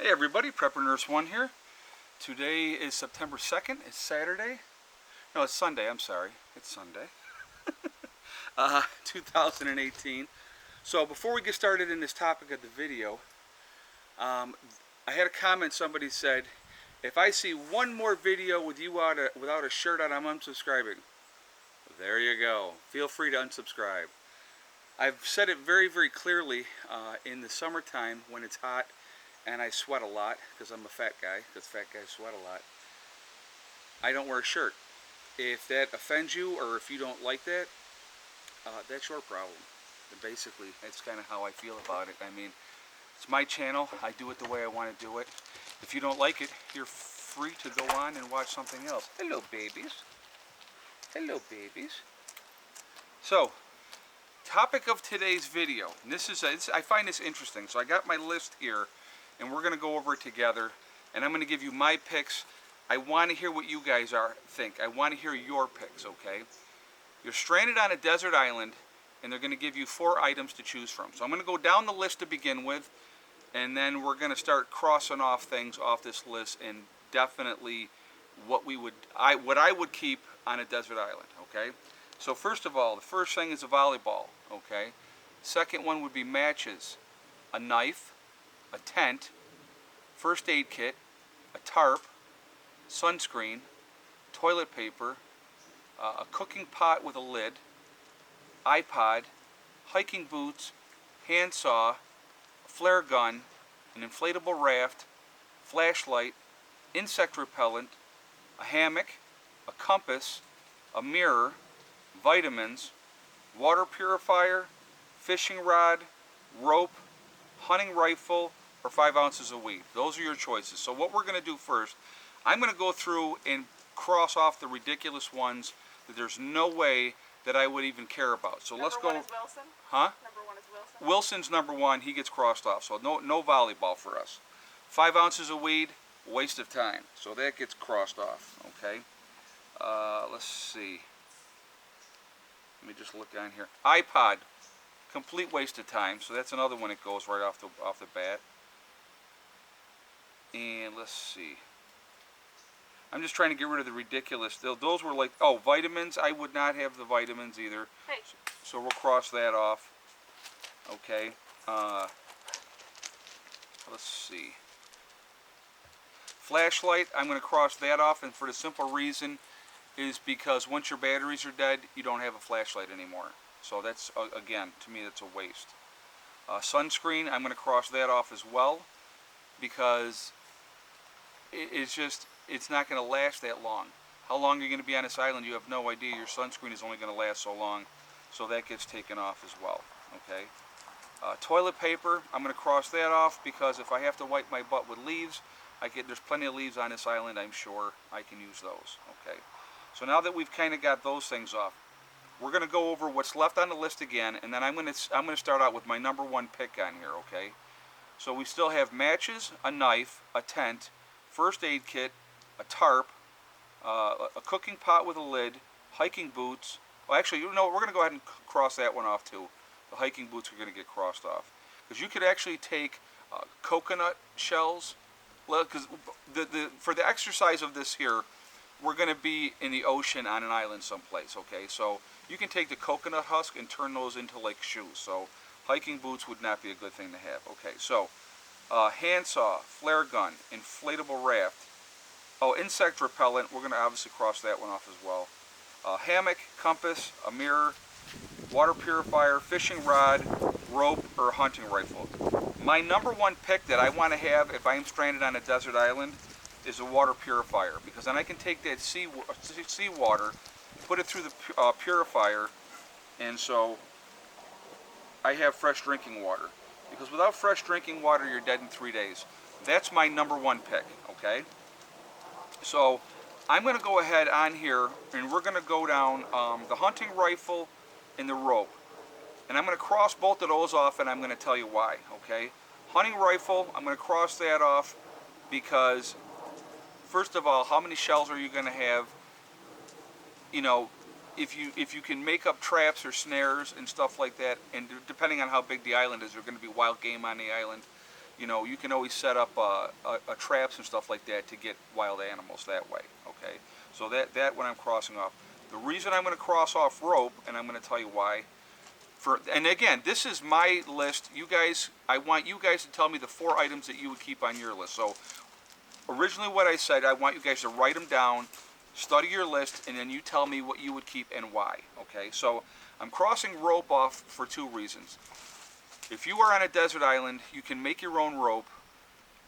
Hey everybody, Prepper Nurse 1 here. Today is September 2nd. It's Saturday. No, it's Sunday. I'm sorry. It's Sunday. 2018. So before we get started in this topic of the video, I had a comment. Somebody said, if I see one more video with you without a shirt on, I'm unsubscribing. There you go. Feel free to unsubscribe. I've said it very, very clearly in the summertime when it's hot and I sweat a lot, because I'm a fat guy, because fat guys sweat a lot, I don't wear a shirt. If that offends you, or if you don't like that, that's your problem. And basically, that's kind of how I feel about it. I mean, it's my channel. I do it the way I want to do it. If you don't like it, you're free to go on and watch something else. Hello, babies. Hello, babies. So, topic of today's video, and this is I find this interesting. So I got my list here, and we're going to go over it together, and I'm going to give you my picks. I want to hear what you guys think. I want to hear your picks, okay? You're stranded on a desert island, and they're going to give you 4 items to choose from. So I'm going to go down the list to begin with, and then we're going to start crossing off things off this list, and definitely what I would keep on a desert island, okay? So first of all, the first thing is a volleyball, okay? Second one would be matches, a knife, a tent, first aid kit, a tarp, sunscreen, toilet paper, a cooking pot with a lid, iPod, hiking boots, handsaw, a flare gun, an inflatable raft, flashlight, insect repellent, a hammock, a compass, a mirror, vitamins, water purifier, fishing rod, rope, hunting rifle, or 5 ounces of weed. Those are your choices. So what we're going to do first, I'm going to go through and cross off the ridiculous ones that there's no way that I would even care about. So let's go. Number 1 is Wilson? Huh? Number 1 is Wilson? Wilson's number 1. He gets crossed off. So no volleyball for us. 5 ounces of weed, waste of time. So that gets crossed off. Okay. Let's see. Let me just look down here. iPod, complete waste of time. So that's another one that goes right off the bat. And let's see. I'm just trying to get rid of the ridiculous. Those were like, oh, vitamins. I would not have the vitamins either. Hey. So we'll cross that off. Okay. Let's see. Flashlight, I'm going to cross that off, and for the simple reason is because once your batteries are dead, you don't have a flashlight anymore. So that's, again, to me, that's a waste. Sunscreen, I'm going to cross that off as well, because it's not going to last that long. How long are you going to be on this island? You have no idea. Your sunscreen is only going to last so long, so that gets taken off as well. Okay. Toilet paper, I'm going to cross that off, because if I have to wipe my butt with leaves, there's plenty of leaves on this island. I'm sure I can use those. Okay. So now that we've kind of got those things off, we're going to go over what's left on the list again, and then I'm going to start out with my number 1 pick on here. Okay. So we still have matches, a knife, a tent, first aid kit, a tarp, a cooking pot with a lid, hiking boots. Well, actually, you know, we're going to go ahead and cross that one off too. The hiking boots are going to get crossed off, because you could actually take coconut shells. Well, because for the exercise of this here, we're going to be in the ocean on an island someplace. Okay, so you can take the coconut husk and turn those into like shoes. So hiking boots would not be a good thing to have. Okay, so handsaw, flare gun, inflatable raft. Oh, insect repellent, we're going to obviously cross that one off as well. Hammock, compass, a mirror, water purifier, fishing rod, rope, or hunting rifle. My number 1 pick that I want to have if I am stranded on a desert island is a water purifier, because then I can take that seawater, put it through the purifier, and so I have fresh drinking water. Because without fresh drinking water, you're dead in 3 days. That's my number 1 pick, okay? So I'm going to go ahead on here, and we're going to go down the hunting rifle and the rope. And I'm going to cross both of those off, and I'm going to tell you why, okay? Hunting rifle, I'm going to cross that off because, first of all, how many shells are you going to have? You know, if you can make up traps or snares and stuff like that, and depending on how big the island is, there's going to be wild game on the island. you know, you can always set up traps and stuff like that to get wild animals that way. Okay, so that when I'm crossing off. The reason I'm going to cross off rope, and I'm going to tell you why. And again, this is my list. You guys, I want you guys to tell me the 4 items that you would keep on your list. So originally what I said, I want you guys to write them down, study your list, and then you tell me what you would keep and why. Okay, so I'm crossing rope off for 2 reasons. If you are on a desert island, you can make your own rope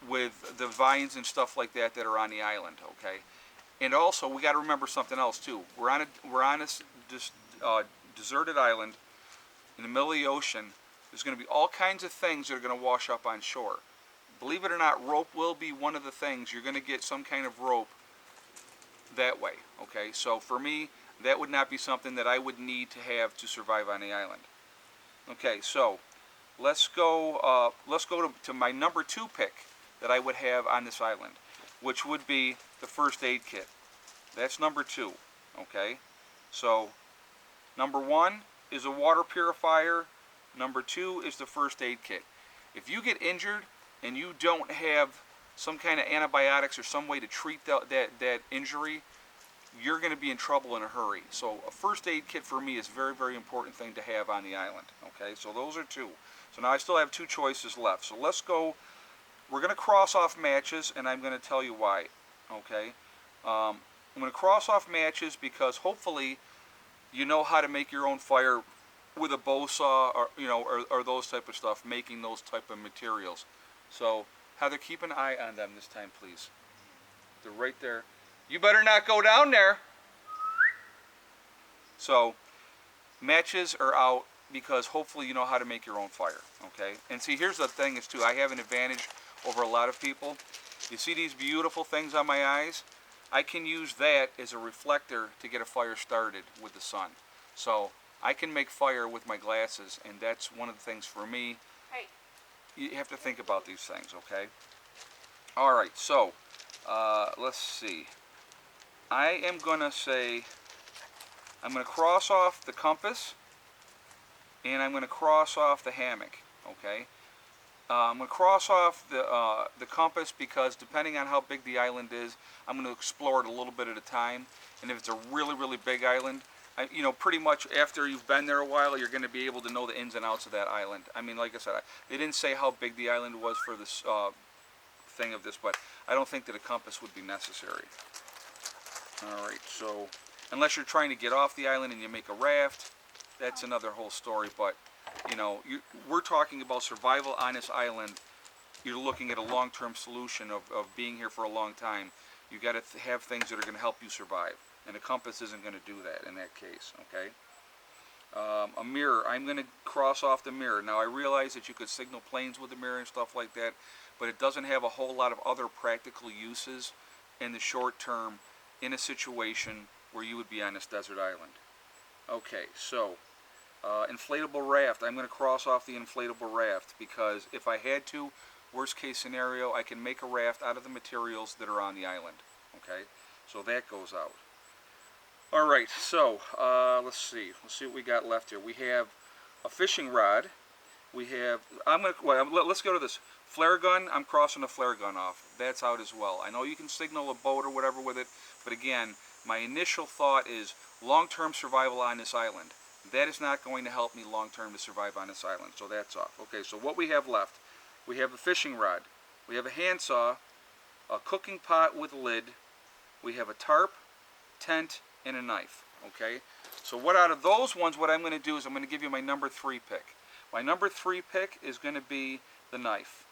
with the vines and stuff like that that are on the island. Okay, and also we got to remember something else too. We're on this deserted island in the middle of the ocean. There's going to be all kinds of things that are going to wash up on shore. Believe it or not, rope will be one of the things. You're going to get some kind of rope that way. Okay, so for me, that would not be something that I would need to have to survive on the island. Okay, so let's go to my number 2 pick that I would have on this island, which would be the first aid kit. That's number 2. Okay, so number 1 is a water purifier. Number 2 is the first aid kit. If you get injured and you don't have some kind of antibiotics or some way to treat that injury, you're going to be in trouble in a hurry. So a first aid kit for me is a very, very important thing to have on the island. Okay, so those are 2. So now I still have 2 choices left. So let's go. We're going to cross off matches, and I'm going to tell you why. Okay, I'm going to cross off matches because hopefully you know how to make your own fire with a bow saw, or you know, or those type of stuff, making those type of materials. So Heather, keep an eye on them this time, please. They're right there. You better not go down there. So matches are out because hopefully you know how to make your own fire. Okay, and see, here's the thing is too, I have an advantage over a lot of people. You see these beautiful things on my eyes? I can use that as a reflector to get a fire started with the sun. So I can make fire with my glasses, and that's one of the things for me. Hey. You have to think about these things, okay? All right, so let's see. I am going to say, I'm going to cross off the compass, and I'm going to cross off the hammock, okay? I'm going to cross off the compass because depending on how big the island is, I'm going to explore it a little bit at a time. And if it's a really, really big island, you know, pretty much after you've been there a while, you're going to be able to know the ins and outs of that island. I mean, like I said, they didn't say how big the island was for this thing of this, but I don't think that a compass would be necessary. All right, so unless you're trying to get off the island and you make a raft, that's another whole story. But you know, we're talking about survival on this island. You're looking at a long-term solution of being here for a long time. You got to have things that are going to help you survive, and a compass isn't going to do that in that case. Okay. A mirror. I'm going to cross off the mirror. Now I realize that you could signal planes with the mirror and stuff like that, but it doesn't have a whole lot of other practical uses in the short term in a situation where you would be on this desert island. Okay, so inflatable raft. I'm going to cross off the inflatable raft because if I had to, worst case scenario, I can make a raft out of the materials that are on the island. Okay, so that goes out. All right, so let's see what we got left here. We have a fishing rod. We have, let's go to this flare gun. I'm crossing the flare gun off. That's out as well. I know you can signal a boat or whatever with it, but again, my initial thought is long-term survival on this island. That is not going to help me long-term to survive on this island, so that's off. Okay, so what we have left, we have a fishing rod, we have a handsaw, a cooking pot with lid, we have a tarp, tent, and a knife. Okay, so what out of those ones, what I'm going to do is I'm going to give you my number 3 pick. My number 3 pick is going to be the knife.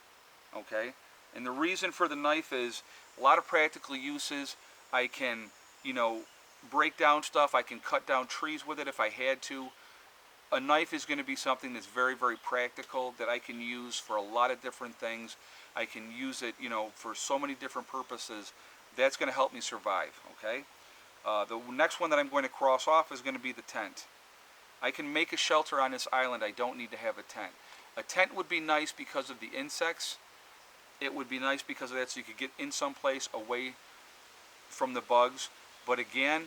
Okay, and the reason for the knife is a lot of practical uses. I can, you know, break down stuff. I can cut down trees with it if I had to. A knife is going to be something that's very, very practical that I can use for a lot of different things. I can use it, you know, for so many different purposes. That's going to help me survive. Okay. The next one that I'm going to cross off is going to be the tent. I can make a shelter on this island. I don't need to have a tent. A tent would be nice because of the insects. It would be nice because of that, so you could get in someplace away from the bugs. But again,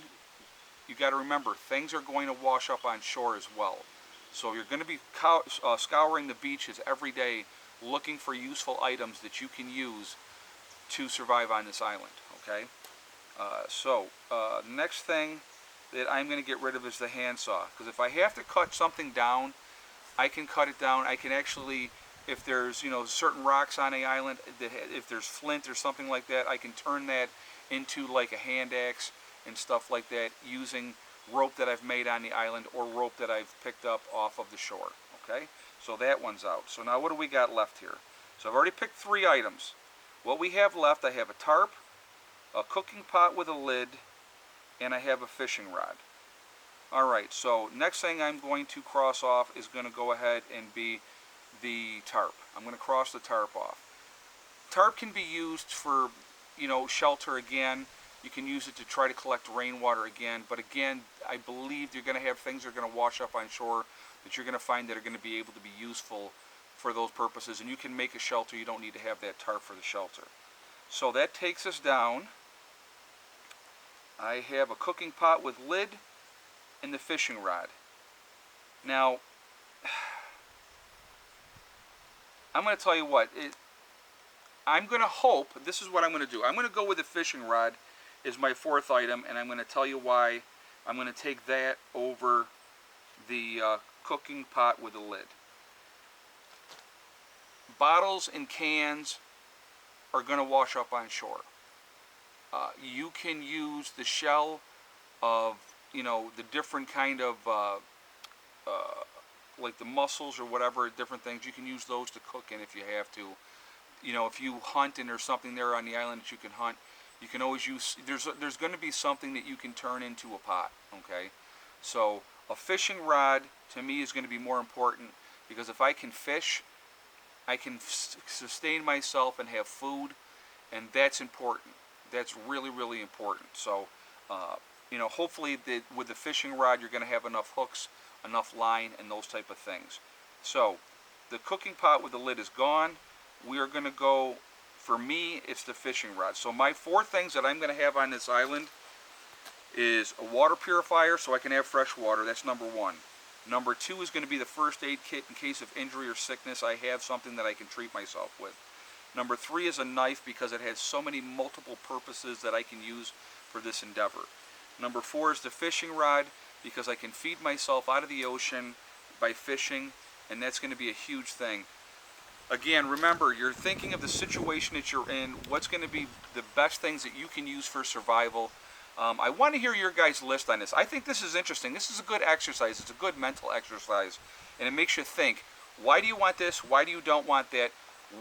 you got to remember, things are going to wash up on shore as well. So you're going to be scouring the beaches every day looking for useful items that you can use to survive on this island, okay? The next thing that I'm going to get rid of is the handsaw, because if I have to cut something down, I can cut it down. I can actually, if there's, you know, certain rocks on the island, if there's flint or something like that, I can turn that into like a hand axe and stuff like that using rope that I've made on the island or rope that I've picked up off of the shore, okay? So that one's out. So now what do we got left here? So I've already picked 3 items. What we have left, I have a tarp, a cooking pot with a lid, and I have a fishing rod. Alright, so next thing I'm going to cross off is going to go ahead and be the tarp. I'm going to cross the tarp off. Tarp can be used for, you know, shelter again. You can use it to try to collect rainwater again, but again, I believe you're going to have things that are going to wash up on shore that you're going to find that are going to be able to be useful for those purposes, and you can make a shelter. You don't need to have that tarp for the shelter. So that takes us down. I have a cooking pot with lid and the fishing rod. Now, I'm going to tell you what, I'm going to hope, this is what I'm going to do. I'm going to go with the fishing rod as my 4th item, and I'm going to tell you why I'm going to take that over the cooking pot with a lid. Bottles and cans are going to wash up on shore. You can use the shell of, you know, the different kind of like the mussels or whatever, different things. You can use those to cook in if you have to. You know, if you hunt and there's something there on the island that you can hunt, you can always use, there's going to be something that you can turn into a pot, okay? So a fishing rod to me is going to be more important, because if I can fish, I can sustain myself and have food, and that's important. That's really, really important. So, you know, hopefully with the fishing rod you're going to have enough hooks, enough line, and those type of things. So, the cooking pot with the lid is gone. We are going to go, for me, it's the fishing rod. So my 4 things that I'm going to have on this island is a water purifier so I can have fresh water. That's number 1. Number 2 is going to be the first aid kit in case of injury or sickness. I have something that I can treat myself with. Number 3 is a knife, because it has so many multiple purposes that I can use for this endeavor. Number 4 is the fishing rod, because I can feed myself out of the ocean by fishing, and that's going to be a huge thing. Again, remember, you're thinking of the situation that you're in, what's going to be the best things that you can use for survival. I want to hear your guys' list on this. I think this is interesting. This is a good exercise. It's a good mental exercise, and it makes you think, why do you want this? Why do you don't want that?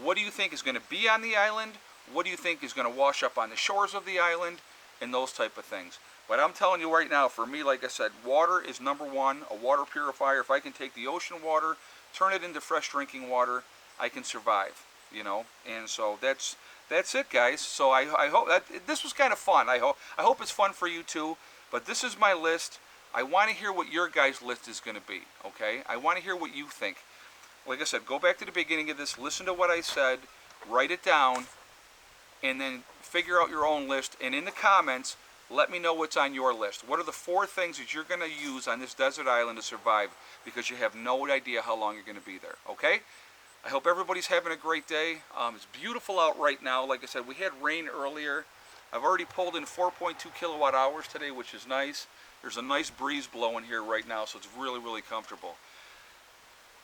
What do you think is going to be on the island? What do you think is going to wash up on the shores of the island? And those type of things. But I'm telling you right now, for me, like I said, water is number 1, a water purifier. If I can take the ocean water, turn it into fresh drinking water, I can survive, you know. And so that's it, guys. So I hope that this was kind of fun. I hope it's fun for you too. But this is my list. I want to hear what your guys' list is going to be, okay? I want to hear what you think. Like I said, go back to the beginning of this, listen to what I said, write it down, and then figure out your own list. And in the comments, let me know what's on your list. What are the 4 things that you're going to use on this desert island to survive, because you have no idea how long you're going to be there, okay? I hope everybody's having a great day. It's beautiful out right now. Like I said, we had rain earlier. I've already pulled in 4.2 kilowatt hours today, which is nice. There's a nice breeze blowing here right now, so it's really, really comfortable.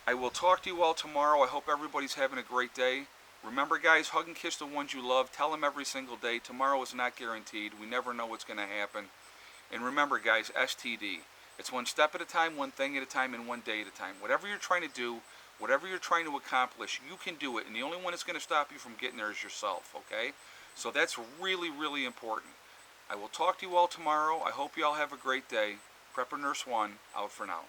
I will talk to you all tomorrow. I hope everybody's having a great day. Remember, guys, hug and kiss the ones you love. Tell them every single day. Tomorrow is not guaranteed. We never know what's going to happen. And remember, guys, STD. It's one step at a time, one thing at a time, and one day at a time. Whatever you're trying to do, whatever you're trying to accomplish, you can do it. And the only one that's going to stop you from getting there is yourself, okay? So that's really, really important. I will talk to you all tomorrow. I hope you all have a great day. Prepper Nurse 1, out for now.